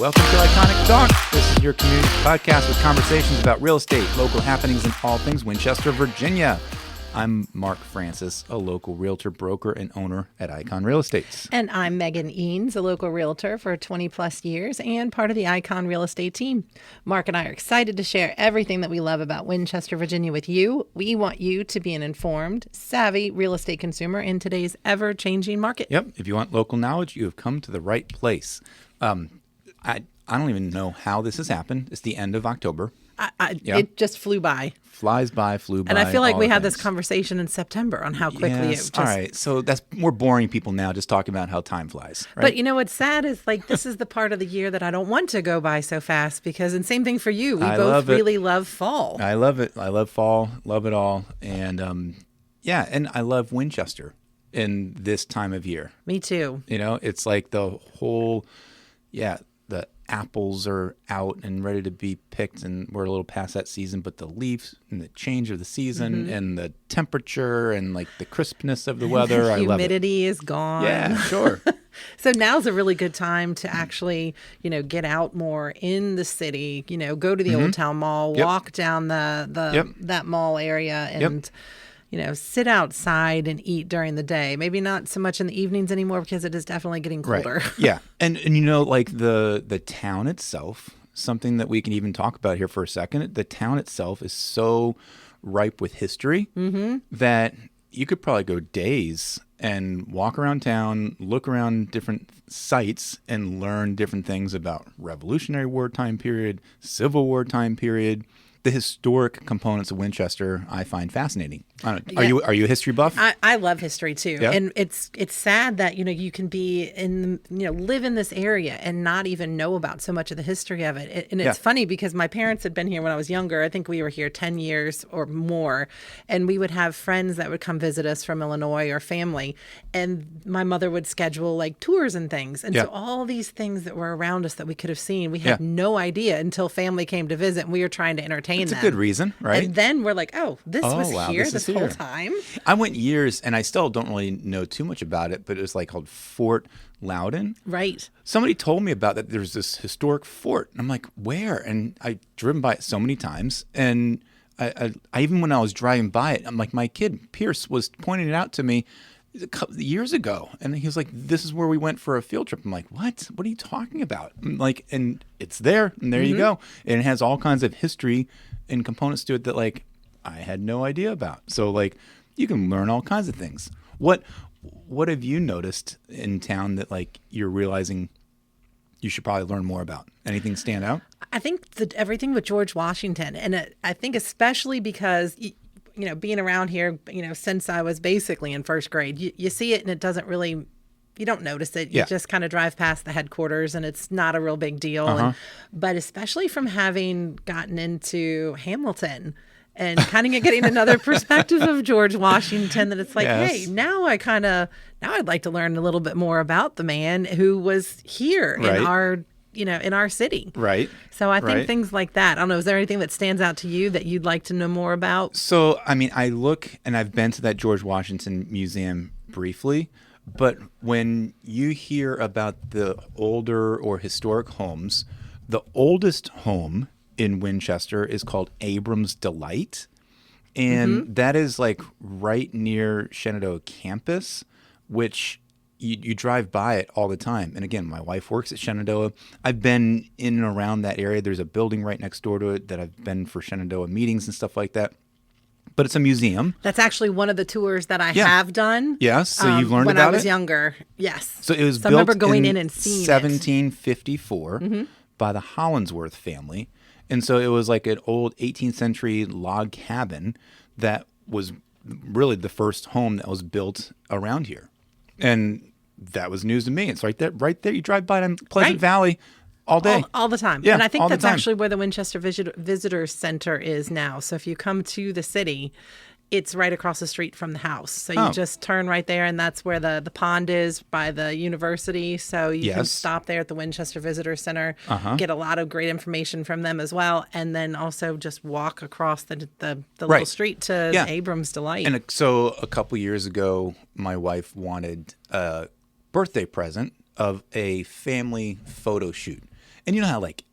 Welcome to Iconic Talk. This is your community podcast with conversations about real estate, local happenings, and all things Winchester, Virginia. I'm Mark Francis, a local realtor, broker, and owner at Icon Real Estates. And I'm Megan Eanes, a local realtor for 20 plus years and part of the Icon Real Estate team. Mark and I are excited to share everything that we love about Winchester, Virginia with you. We want you to be an informed, savvy real estate consumer in today's ever-changing market. Yep. If you want local knowledge, you have come to the right place. I don't even know how this has happened. It's the end of October. It just flew by. Flew by. And I feel like we had this conversation in September on how quickly it just... All right. So we're boring people now just talking about how time flies. Right? But you know what's sad is like this is the part of the year that I don't want to go by so fast because, and same thing for you, we both really love fall. I love it. I love fall. Love it all. And and I love Winchester in this time of year. Me too. You know, it's like the whole, the apples are out and ready to be picked, and we're a little past that season, but the leaves and the change of the season and the temperature and like the crispness of the weather, I love it. Humidity is gone. Yeah, sure. So now's a really good time to actually, get out more in the city, go to the Old Town Mall, walk down that mall area and sit outside and eat during the day. Maybe not so much in the evenings anymore because it is definitely getting colder. Right. Yeah. And like the town itself, something that we can even talk about here for a second, the town itself is so ripe with history that you could probably go days and walk around town, look around different sites and learn different things about Revolutionary War time period, Civil War time period. The historic components of Winchester I find fascinating. Are you a history buff? I love history too. Yeah. And it's sad that, you can be live in this area and not even know about so much of the history of it. And it's funny because my parents had been here when I was younger. I think we were here 10 years or more. And we would have friends that would come visit us from Illinois or family. And my mother would schedule like tours and things. And so all these things that were around us that we could have seen, we had no idea until family came to visit and we were trying to entertain them. That's a good reason, right? And then we're like, this was here this whole time. I went years, and I still don't really know too much about it, but it was like called Fort Loudon. Right. Somebody told me about that. There's this historic fort. And I'm like, where? And I driven by it so many times. And I even when I was driving by it, I'm like, my kid, Pierce, was pointing it out to me a couple years ago. And he was like, this is where we went for a field trip. I'm like, what? What are you talking about? I'm like, and it's there. And there you go. And it has all kinds of history and components to it that like I had no idea about. So like you can learn all kinds of things. What have you noticed in town that like you're realizing you should probably learn more about? Anything stand out? I think everything with George Washington, and I think especially because being around here, since I was basically in first grade, you see it and it doesn't really. You don't notice it. You just kind of drive past the headquarters and it's not a real big deal. But especially from having gotten into Hamilton and kind of getting another perspective of George Washington, that it's like, hey, now I'd like to learn a little bit more about the man who was here in our city. Right. So I think things like that. I don't know. Is there anything that stands out to you that you'd like to know more about? So, I mean, I look and I've been to that George Washington Museum briefly. But when you hear about the older or historic homes, the oldest home in Winchester is called Abram's Delight. And that is like right near Shenandoah campus, which you drive by it all the time. And again, my wife works at Shenandoah. I've been in and around that area. There's a building right next door to it that I've been for Shenandoah meetings and stuff like that. But it's a museum. That's actually one of the tours that I have done. Yes, so you've learned about it? When I was younger, yes. So it was built I remember going in and seeing 1754 by the Hollingsworth family. And so it was like an old 18th century log cabin that was really the first home that was built around here. And that was news to me. It's right there. You drive by it in Pleasant Valley all day. All the time. Yeah, and I think that's actually where the Winchester Visitor Center is now. So if you come to the city, it's right across the street from the house. So you just turn right there, and that's where the pond is by the university. So you can stop there at the Winchester Visitor Center, get a lot of great information from them as well, and then also just walk across the little street to Abram's Delight. And so a couple years ago, my wife wanted a birthday present of a family photo shoot. And you know how like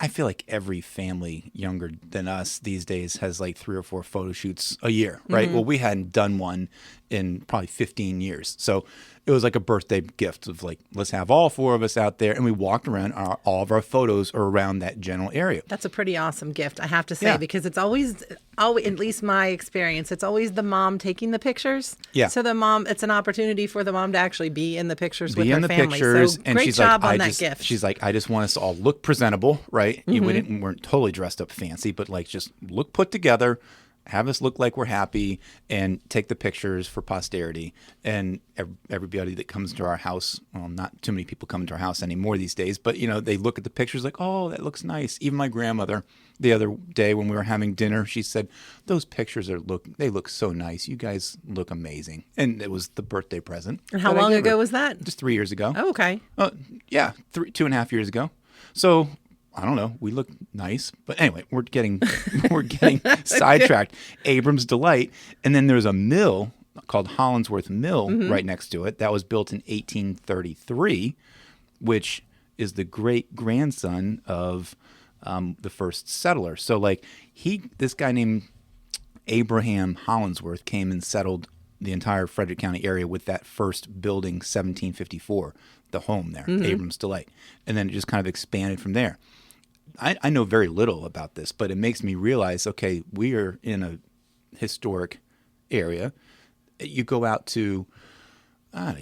I feel like every family younger than us these days has like 3 or 4 photo shoots a year, right? Well, we hadn't done one in probably 15 years. So it was like a birthday gift of like, let's have all 4 of us out there. And we walked around, all of our photos are around that general area. That's a pretty awesome gift, I have to say, Yeah. because it's always, at least my experience, it's always the mom taking the pictures. Yeah. So it's an opportunity for the mom to actually be in the pictures with Be her in the family. pictures, So and great she's job like, on that gift. She's like, I just want us to all look presentable, right? We weren't totally dressed up fancy, but like just look put together, have us look like we're happy, and take the pictures for posterity. And everybody that comes to our house, well, not too many people come to our house anymore these days, but you know, they look at the pictures like, oh, that looks nice. Even my grandmother, the other day when we were having dinner, she said, those pictures they look so nice. You guys look amazing. And it was the birthday present. And how that I long gave her. ago was that? Just 3 years ago. Oh, okay. Yeah, 2.5 years ago. So I don't know. We look nice, but anyway, we're getting sidetracked. Abram's Delight, and then there's a mill called Hollinsworth Mill right next to it that was built in 1833, which is the great grandson of the first settler. So like this guy named Abraham Hollinsworth came and settled the entire Frederick County area with that first building, 1754, the home there, Abram's Delight, and then it just kind of expanded from there. I know very little about this, but it makes me realize, okay, we are in a historic area. You go out to, out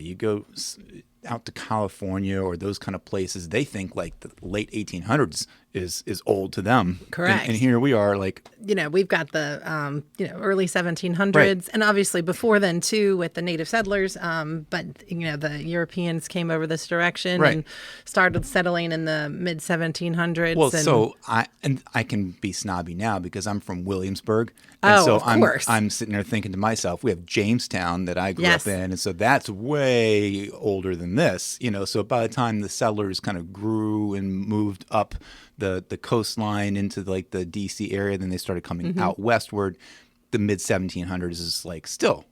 to California or those kind of places. They think like the late 1800s is old to them. Correct. And here we are like, We've got the, early 1700s, Right. and obviously before then too with the native settlers. But the Europeans came over this direction Right. and started settling in the mid 1700s. well, and, so I can be snobby now because I'm from Williamsburg. Oh, And so of course. I'm sitting there thinking to myself, we have Jamestown that I grew Yes. up in. And so that's way older than this, So by the time the settlers kind of grew and moved up the coastline into like the DC area, then they started coming out westward. The mid 1700s is like still,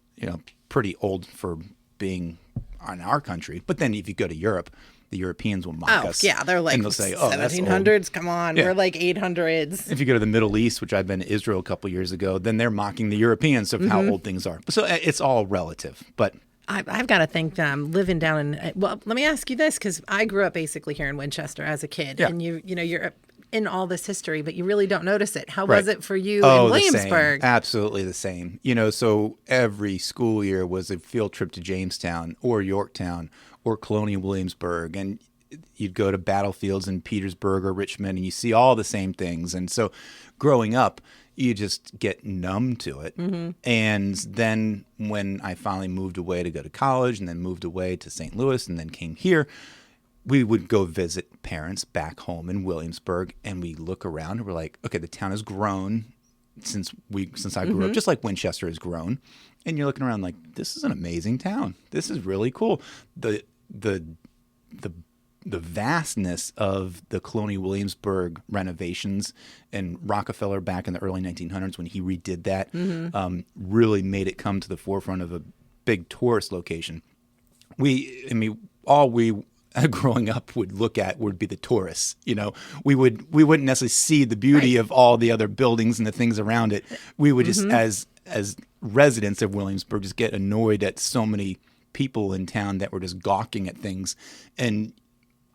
pretty old for being on our country. But then if you go to Europe, the Europeans will mock us. yeah, they're like and they'll say, oh, that's old. 1700s. Come on, Yeah. we're like 800s. If you go to the Middle East, which I've been to Israel a couple years ago, then they're mocking the Europeans of how old things are. So it's all relative. But I've got to think living down in, well, let me ask you this, because I grew up basically here in Winchester as a kid, Yeah. and you're in all this history, but you really don't notice it. How Right. was it for you oh, in the same. Williamsburg? Absolutely the same. So every school year was a field trip to Jamestown or Yorktown or Colonial Williamsburg, and you'd go to battlefields in Petersburg or Richmond, and you see all the same things. And so growing up, you just get numb to it. And then when I finally moved away to go to college and then moved away to St. Louis and then came here, we would go visit parents back home in Williamsburg, and we look around and we're like, okay, the town has grown since I grew up, just like Winchester has grown. And you're looking around like, this is an amazing town. This is really cool. The vastness of the Colonial Williamsburg renovations and Rockefeller back in the early 1900s when he redid that really made it come to the forefront of a big tourist location. All we growing up would look at would be the tourists. We wouldn't necessarily see the beauty of all the other buildings and the things around it. We would just, as residents of Williamsburg, just get annoyed at so many people in town that were just gawking at things. And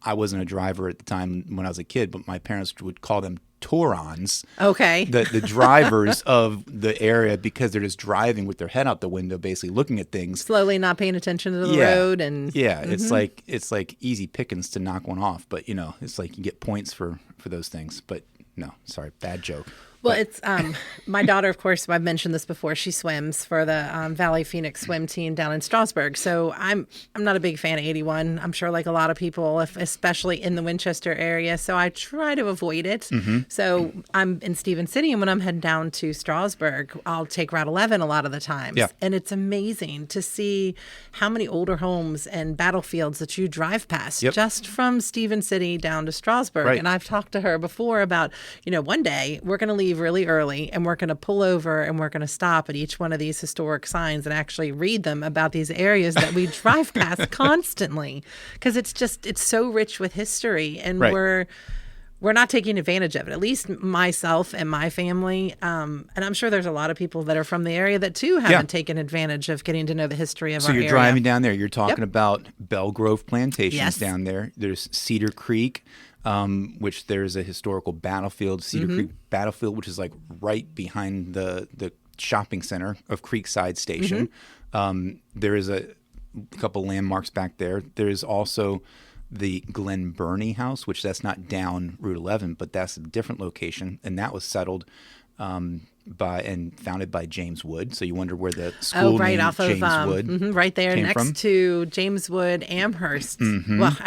I wasn't a driver at the time when I was a kid, but my parents would call them Tourons. Okay. The drivers of the area, because they're just driving with their head out the window, basically looking at things. Slowly not paying attention to the road. And it's like easy pickings to knock one off, but it's like you get points for those things. But no, sorry, bad joke. Well, it's my daughter, of course, I've mentioned this before. She swims for the Valley Phoenix swim team down in Strasburg. So I'm not a big fan of 81. I'm sure like a lot of people, especially in the Winchester area. So I try to avoid it. So I'm in Stephen City, and when I'm heading down to Strasburg, I'll take Route 11 a lot of the times. Yeah. And it's amazing to see how many older homes and battlefields that you drive past just from Stephen City down to Strasburg. Right. And I've talked to her before about, one day we're going to leave really early, and we're going to pull over and we're going to stop at each one of these historic signs and actually read them about these areas that we drive past constantly, because it's so rich with history, and Right. we're not taking advantage of it. At least myself and my family, and I'm sure there's a lot of people that are from the area that too haven't taken advantage of getting to know the history of So our you're area. driving down there. You're talking about Belgrove Plantations Yes. down there. There's Cedar Creek, which there's a historical battlefield, Cedar Creek Battlefield, which is like right behind the shopping center of Creekside Station. There is a couple landmarks back there. There's also the Glen Burnie House, which that's not down Route 11, but that's a different location, and that was settled by and founded by James Wood. So you wonder where the school right name off of James Wood right there came next from. to James Wood Amherst. Well,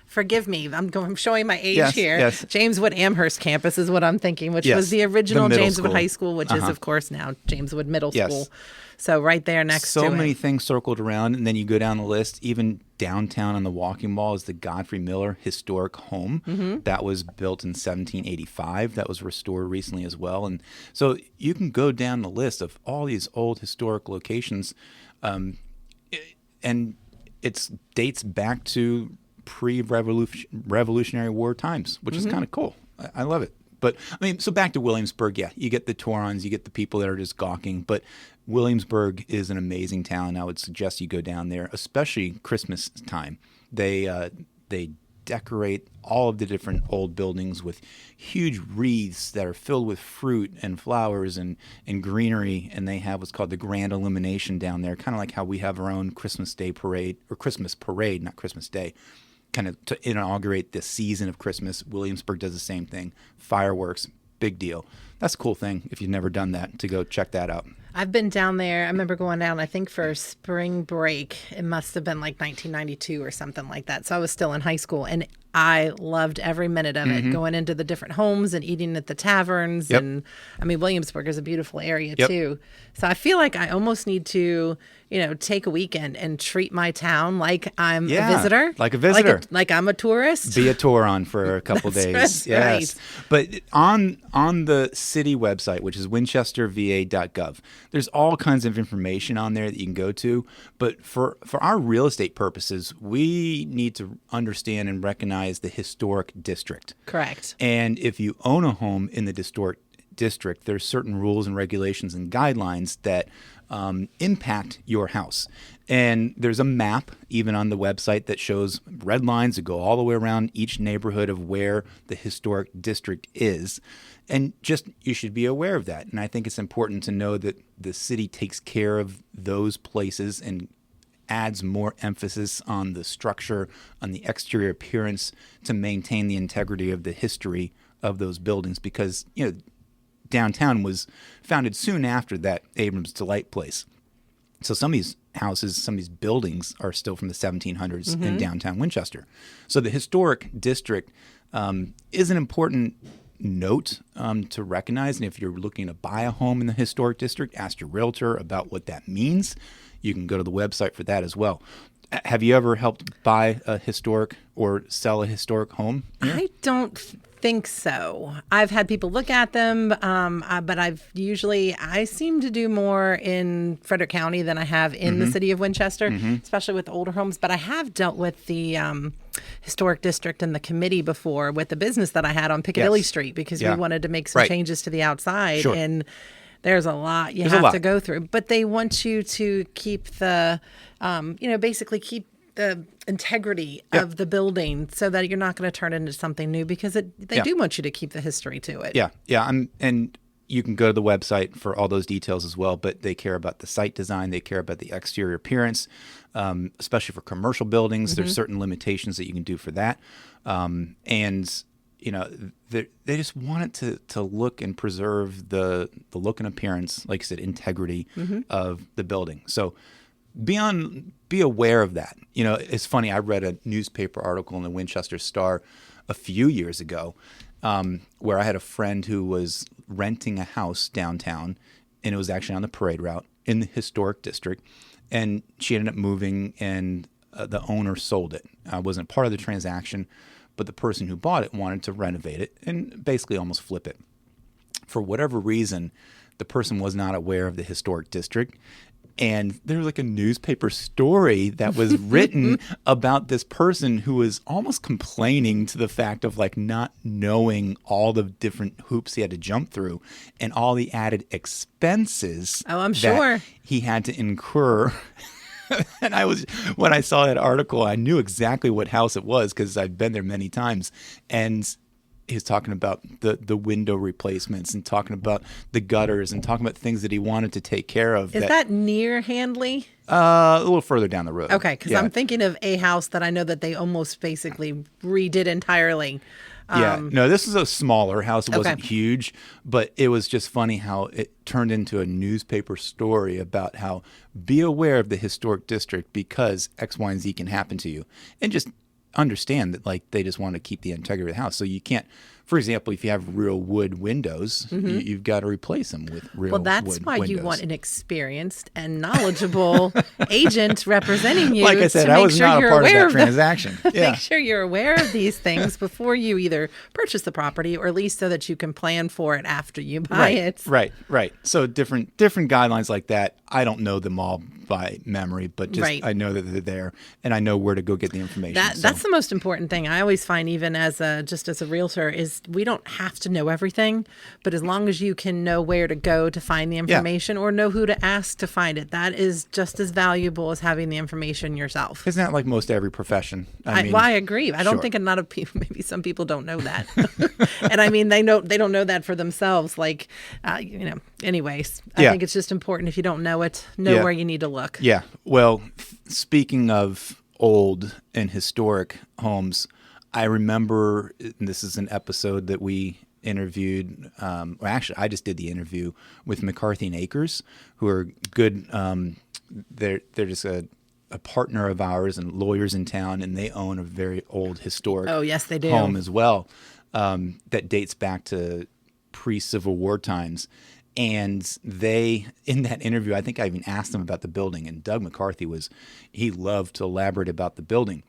forgive me, I'm showing my age Yes, here. yes. James Wood Amherst campus is what I'm thinking, which Yes, was the original the middle James Wood school. High School, which is of course now James Wood Middle Yes. School. So right there next So to many it. things circled around, and then you go down the list. Even downtown on the Walking Mall is the Godfrey Miller Historic Home. That was built in 1785. That was restored recently as well. And so you can go down the list of all these old historic locations, and it dates back to pre-Revolutionary War times, which is kind of cool. I love it. But I mean, so back to Williamsburg, yeah, you get the Torons, you get the people that are just gawking, but Williamsburg is an amazing town. I would suggest you go down there, especially Christmas time. They decorate all of the different old buildings with huge wreaths that are filled with fruit and flowers and greenery, and they have what's called the Grand Illumination down there, kind of like how we have our own Christmas Day parade, or Christmas parade, not Christmas Day, kind of to inaugurate the season of Christmas. Williamsburg does the same thing. Fireworks, big deal. That's a cool thing if you've never done that, to go check that out. I've been down there. I remember going down, I think for spring break. It must have been like 1992 or something like that. So I was still in high school, and I loved every minute of it, going into the different homes and eating at the taverns. Yep. And I mean, Williamsburg is a beautiful area Yep. too. So I feel like I almost need to, take a weekend and treat my town like I'm Yeah, a visitor. like a visitor. Like I'm a tourist. Be a Turon for a couple days. Yes. But on the city website, which is winchesterva.gov, there's all kinds of information on there that you can go to. But for our real estate purposes, we need to understand and recognize the historic district. Correct. And if you own a home in the historic district, there's certain rules and regulations and guidelines that impact your house. And there's a map even on the website that shows red lines that go all the way around each neighborhood of where the historic district is. And just, you should be aware of that. And I think it's important to know that the city takes care of those places and adds more emphasis on the structure, on the exterior appearance, to maintain the integrity of the history of those buildings, because downtown was founded soon after that Abrams Delight place. So some of these houses, some of these buildings are still from the 1700s in downtown Winchester. So the historic district is an important note to recognize. And if you're looking to buy a home in the historic district, ask your realtor about what that means. You can go to the website for that as well. Have you ever helped buy a historic or sell a historic home here? I don't think so. I've had people look at them, but I seem to do more in Frederick County than I have in the city of Winchester, especially with older homes. But I have dealt with the historic district and the committee before with the business that I had on Piccadilly Yes. Street, because Yeah. we wanted to make some Right. changes to the outside. Sure. And there's a lot you There's a have lot. to go through. But they want you to keep the, basically keep the integrity of the building so that you're not going to turn it into something new, because they do want you to keep the history to it. Yeah. And you can go to the website for all those details as well, but they care about the site design. They care about the exterior appearance, especially for commercial buildings. There's certain limitations that you can do for that. And they just want it to look and preserve the look and appearance, like I said, integrity of the building. So be aware of that. It's funny. I read a newspaper article in the Winchester Star a few years ago where I had a friend who was renting a house downtown, and it was actually on the parade route in the historic district. And she ended up moving, and the owner sold it. I wasn't part of the transaction, but the person who bought it wanted to renovate it and basically almost flip it. For whatever reason, the person was not aware of the historic district. And there was like a newspaper story that was written about this person who was almost complaining to the fact of like not knowing all the different hoops he had to jump through and all the added expenses Oh, I'm that sure. he had to incur. And when I saw that article, I knew exactly what house it was because I've been there many times. And he was talking about the window replacements and talking about the gutters and talking about things that he wanted to take care of. Is that near Handley? A little further down the road? Okay, because I'm thinking of a house that I know that they almost basically redid entirely. No, this is a smaller house. It wasn't Okay. huge, but it was just funny how it turned into a newspaper story about how be aware of the historic district because X, Y, and Z can happen to you. And just understand that like they just want to keep the integrity of the house. So you can't, for example, if you have real wood windows, you've got to replace them with real Well, that's wood why windows. you want an experienced and knowledgeable agent representing you. Like I said, to I make was sure not a you're part of aware that of transaction. Yeah. Make sure you're aware of these things before you either purchase the property or at least so that you can plan for it after you buy it. Right. So different guidelines like that. I don't know them all by memory, but just Right. I know that they're there and I know where to go get the information. That's the most important thing. I always find, even as a realtor, is we don't have to know everything, but as long as you can know where to go to find the information or know who to ask to find it, that is just as valuable as having the information yourself. Isn't that like most every profession? I agree. I don't sure. think a lot of people, maybe some people don't know that. And I mean, they don't know that for themselves. Like, anyways, I think it's just important if you don't know it, know where you need to look. Yeah. Well, speaking of old and historic homes, I remember, and this is an episode that we interviewed. Actually, I just did the interview with McCarthy and Akers, who are good. They're just a partner of ours and lawyers in town, and they own a very old historic Oh, yes, they do. home as well that dates back to pre-Civil War times. And they, in that interview, I think I even asked them about the building, and Doug McCarthy he loved to elaborate about the building.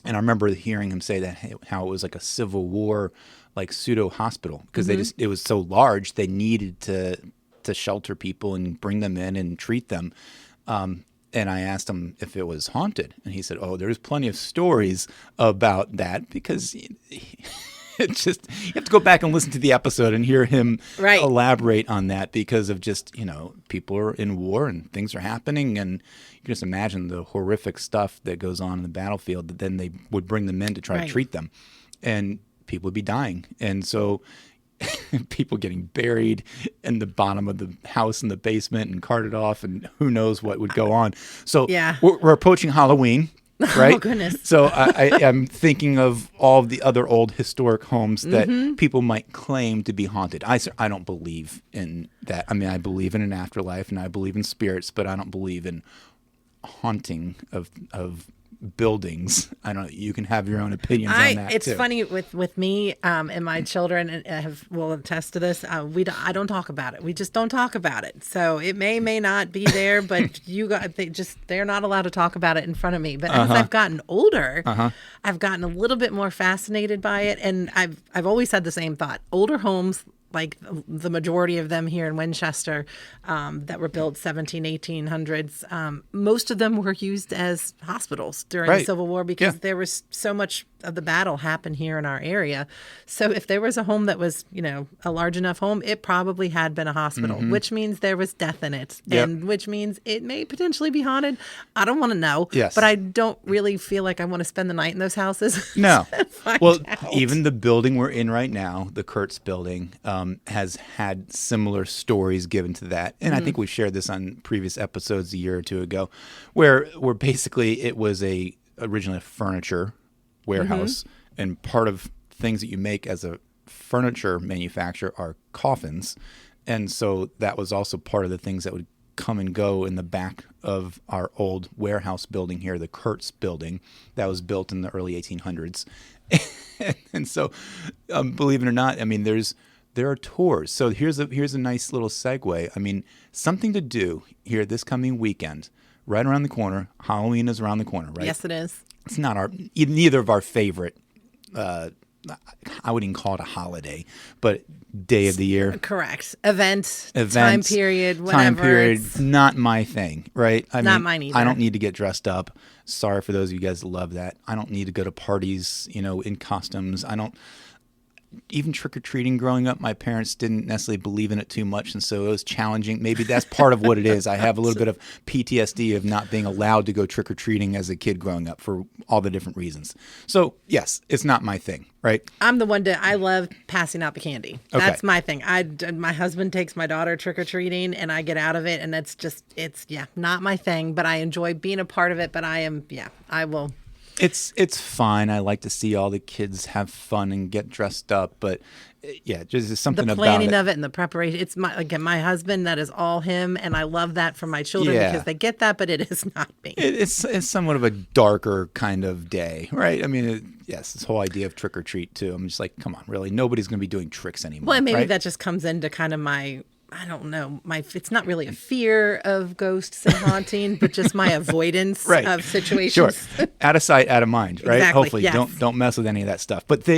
And I remember hearing him say that how it was like a Civil War, like pseudo hospital, because it was so large they needed to shelter people and bring them in and treat them. And I asked him if it was haunted, and he said, "Oh, there's plenty of stories about that because." It's just, you have to go back and listen to the episode and hear him elaborate on that because of just, people are in war and things are happening. And you can just imagine the horrific stuff that goes on in the battlefield that then they would bring them in to try to treat them. And people would be dying. And so people getting buried in the bottom of the house in the basement and carted off and who knows what would go on. So we're approaching Halloween. Right? Oh, goodness. So I am thinking of all of the other old historic homes that people might claim to be haunted. I don't believe in that. I mean, I believe in an afterlife and I believe in spirits, but I don't believe in haunting of buildings. I don't know. You can have your own opinions on that It's too. funny with me and my children will attest to this. I don't talk about it. We just don't talk about it. So it may not be there, but they're not allowed to talk about it in front of me. But as I've gotten older, I've gotten a little bit more fascinated by it, and I've always had the same thought. Older homes, like the majority of them here in Winchester, that were built 1800s, most of them were used as hospitals during the Civil War because there was so much of the battle happened here in our area. So if there was a home that was, a large enough home, it probably had been a hospital, which means there was death in it, and which means it may potentially be haunted. I don't want to know, but I don't really feel like I want to spend the night in those houses. No. Well, out. even the building we're in right now, the Kurtz building, has had similar stories given to that. And I think we shared this on previous episodes a year or two ago, where basically it was originally a furniture warehouse, and part of things that you make as a furniture manufacturer are coffins. And so that was also part of the things that would come and go in the back of our old warehouse building here, the Kurtz building that was built in the early 1800s. And so, believe it or not, I mean, there are tours. So here's a nice little segue. I mean, something to do here this coming weekend, right around the corner. Halloween is around the corner, right? Yes, it is. It's not neither of our favorite I wouldn't call it a holiday, but day of the year. Correct. Event, time Events, period, whatever. time period, It's not my thing, right? not mine either. I don't need to get dressed up. Sorry for those of you guys that love that. I don't need to go to parties, in costumes. I don't. Even trick-or-treating growing up, my parents didn't necessarily believe in it too much, and so it was challenging. Maybe that's part of what it is. I have a little bit of PTSD of not being allowed to go trick-or-treating as a kid growing up for all the different reasons. So, yes, it's not my thing, right? I'm the one I love passing out the candy. Okay. That's my thing. My husband takes my daughter trick-or-treating, and I get out of it, and it's not my thing, but I enjoy being a part of it, but I will. It's fine. I like to see all the kids have fun and get dressed up, but just something The about planning it. of it and the preparation. It's my husband. That is all him, and I love that for my children because they get that, but it is not me. It's somewhat of a darker kind of day, right? I mean, this whole idea of trick or treat too. I'm just like, come on, really? Nobody's going to be doing tricks anymore. Well, and maybe right? that just comes into kind of I don't know, it's not really a fear of ghosts and haunting, but just my avoidance Right. of situations. Sure. Out of sight, out of mind, right? Exactly, Hopefully yes. don't mess with any of that stuff. But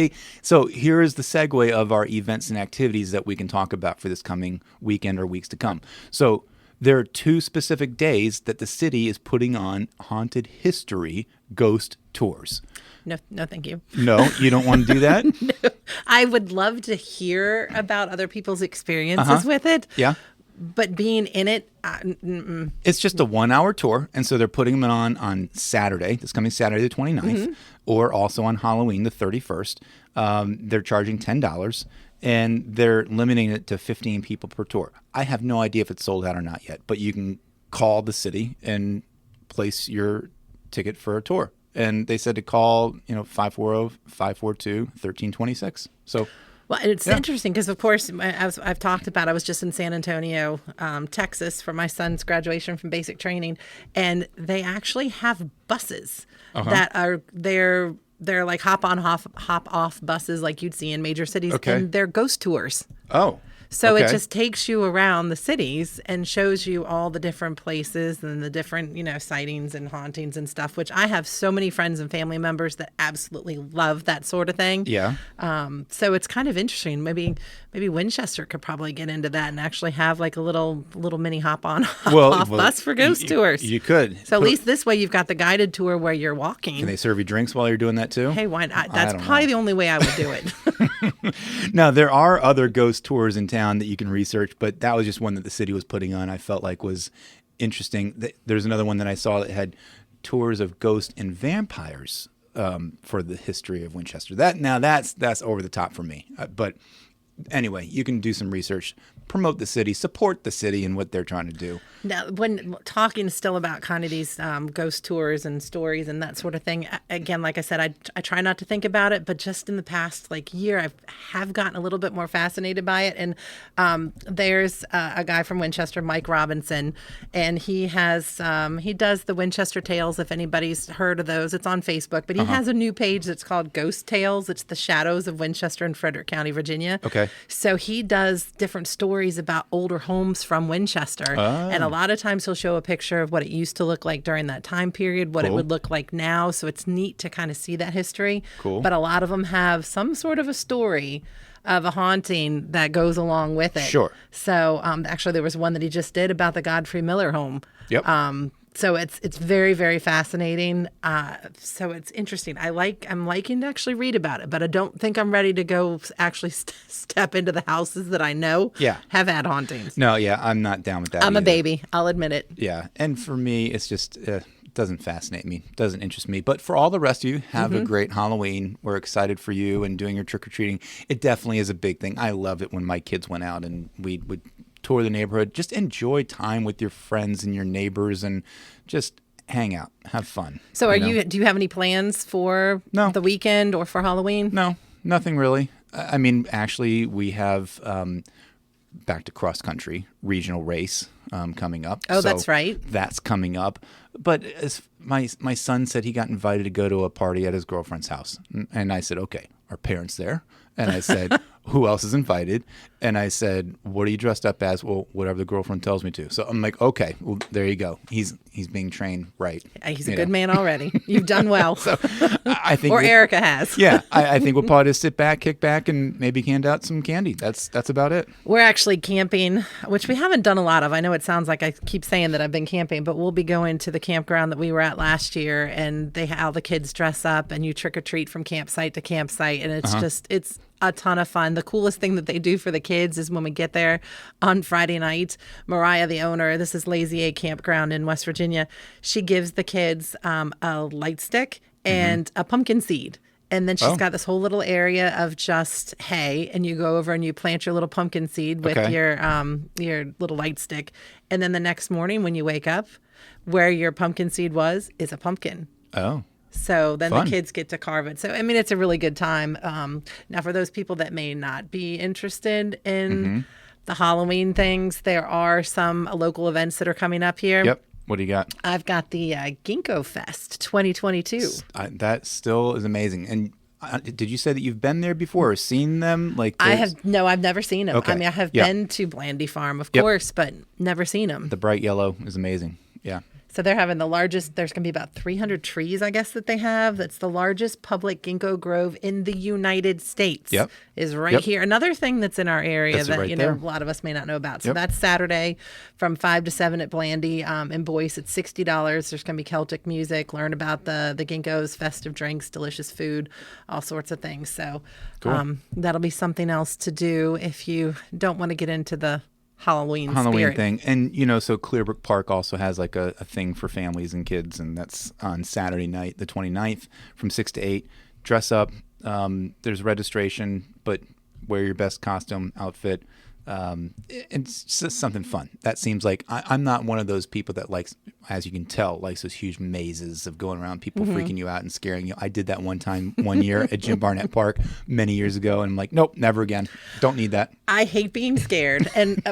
so here is the segue of our events and activities that we can talk about for this coming weekend or weeks to come. So there are 2 specific days that the city is putting on haunted history ghost tours. No, thank you. No, you don't want to do that? I would love to hear about other people's experiences with it. Yeah. But being in it, It's just a 1-hour tour, and so they're putting them on Saturday, this coming Saturday the 29th, or also on Halloween the 31st. They're charging $10, and they're limiting it to 15 people per tour. I have no idea if it's sold out or not yet, but you can call the city and place your ticket for a tour. And they said to call, 540-542-1326. So... Well, it's interesting because, of course, as I've talked about, I was just in San Antonio, Texas, for my son's graduation from basic training, and they actually have buses that are they're like hop on, hop off buses like you'd see in major cities, and they're ghost tours. Oh. So it just takes you around the cities and shows you all the different places and the different, sightings and hauntings and stuff, which I have so many friends and family members that absolutely love that sort of thing. Yeah. So it's kind of interesting. Maybe Winchester could probably get into that and actually have like a little mini hop on, off bus for ghost tours. You could. So at least this way you've got the guided tour where you're walking. Can they serve you drinks while you're doing that too? Hey, why not? That's probably the only way I would do it. Now, there are other ghost tours in town that you can research, but that was just one that the city was putting on. I felt like was interesting. There's another one that I saw that had tours of ghosts and vampires for the history of Winchester. That's over the top for me. But anyway, you can do some research, promote the city, support the city and what they're trying to do. Now, when talking still about kind of these ghost tours and stories and that sort of thing, again, like I said, I try not to think about it, but just in the past year, I have gotten a little bit more fascinated by it. And there's a guy from Winchester, Mike Robinson, and he does the Winchester Tales. If anybody's heard of those, it's on Facebook. But he has a new page that's called Ghost Tales. It's the shadows of Winchester and Frederick County, Virginia. Okay. So he does different stories about older homes from Winchester, and a lot of times he'll show a picture of what it used to look like during that time period, what it would look like now. So it's neat to kind of see that history. Cool. But a lot of them have some sort of a story of a haunting that goes along with it. Sure. So actually there was one that he just did about the Godfrey Miller home. Yep. So it's very, very fascinating. So it's interesting. I'm liking to actually read about it, but I don't think I'm ready to go actually step into the houses that I know have had hauntings. No, I'm not down with that. I'm either. a baby. I'll admit it. Yeah, and for me, it's just it doesn't fascinate me, doesn't interest me. But for all the rest of you, have a great Halloween. We're excited for you and doing your trick or treating. It definitely is a big thing. I love it when my kids went out and we would tour the neighborhood. Just enjoy time with your friends and your neighbors, and just hang out, have fun. So, do you have any plans for the weekend or for Halloween? No, nothing really. I mean, actually, we have back to cross country regional race coming up. Oh, that's right. That's coming up. But as my son said, he got invited to go to a party at his girlfriend's house, and I said, "Okay, are parents there?" And I said, who else is invited? And I said, what are you dressed up as? Well, whatever the girlfriend tells me to. So I'm like, okay, well, there you go. He's being trained right. He's a good man already. You've done well. So I think, or Erica has. Yeah, I think we'll probably just sit back, kick back, and maybe hand out some candy. That's about it. We're actually camping, which we haven't done a lot of. I know it sounds like I keep saying that I've been camping, but we'll be going to the campground that we were at last year, and all the kids dress up, and you trick or treat from campsite to campsite, and it's a ton of fun. The coolest thing that they do for the kids is when we get there on Friday night, Mariah, the owner, this is Lazy Egg Campground in West Virginia, she gives the kids a light stick and a pumpkin seed. And then she's got this whole little area of just hay, and you go over and you plant your little pumpkin seed with your little light stick. And then the next morning when you wake up, where your pumpkin seed was is a pumpkin. Oh. So then Fun. the kids get to carve it. So, I mean, it's a really good time. Now, for those people that may not be interested in the Halloween things, there are some local events that are coming up here. Yep. What do you got? I've got the Ginkgo Fest 2022. That still is amazing. And did you say that you've been there before or seen them? I've never seen them. Okay. I mean, I have been to Blandy Farm, of course, but never seen them. The bright yellow is amazing. Yeah. So they're having the largest, there's going to be about 300 trees, I guess, that they have. That's the largest public ginkgo grove in the United States. Yep. Is right here. Another thing that's in our area That's that, right you know, there. a lot of us may not know about. So that's Saturday from 5 to 7 at Blandy. In Boyce, it's $60. There's going to be Celtic music, learn about the ginkgos, festive drinks, delicious food, all sorts of things. So that'll be something else to do if you don't want to get into the Halloween spirit thing. And, you know, so Clearbrook Park also has like a thing for families and kids, and that's on Saturday night, the 29th, from 6 to 8. Dress up. There's registration, but wear your best costume outfit. It's just something fun. That seems like I'm not one of those people that likes, as you can tell, likes those huge mazes of going around, people freaking you out and scaring you. I did that one year at Jim Barnett Park many years ago, and I'm like, nope, never again. Don't need that. I hate being scared. And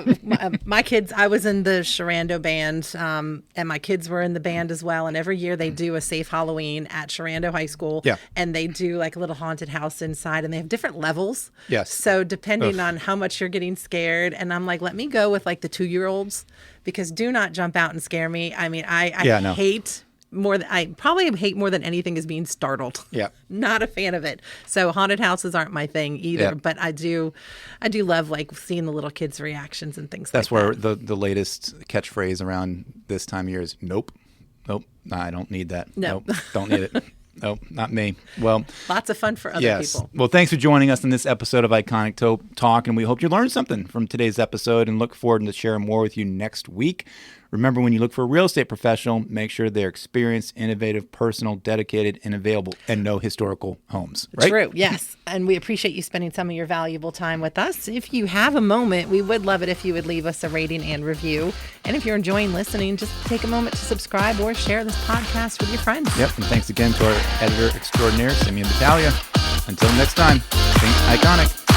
my kids, I was in the Sharando band, and my kids were in the band as well. And every year they do a safe Halloween at Sharando High School. Yeah. And they do like a little haunted house inside, and they have different levels. Yes. So depending on how much you're getting scared, and I'm like, let me go with like the 2-year-olds, because do not jump out and scare me. I mean, I hate I probably hate more than anything is being startled. Yeah. Not a fan of it. So haunted houses aren't my thing either, Yeah. but I do love like seeing the little kids' reactions and things That's like where that. the latest catchphrase around this time of year is nope. Nah, I don't need that. No. Nope, don't need it. Nope, not me. Well, Lots of fun for other people. Well, thanks for joining us in this episode of Iconic Talk, and we hope you learned something from today's episode and look forward to sharing more with you next week. Remember, when you look for a real estate professional, make sure they're experienced, innovative, personal, dedicated, and available, and know historical homes. Right? True, yes. And we appreciate you spending some of your valuable time with us. If you have a moment, we would love it if you would leave us a rating and review. And if you're enjoying listening, just take a moment to subscribe or share this podcast with your friends. Yep, and thanks again to our editor extraordinaire, Simeon Battaglia. Until next time, think iconic.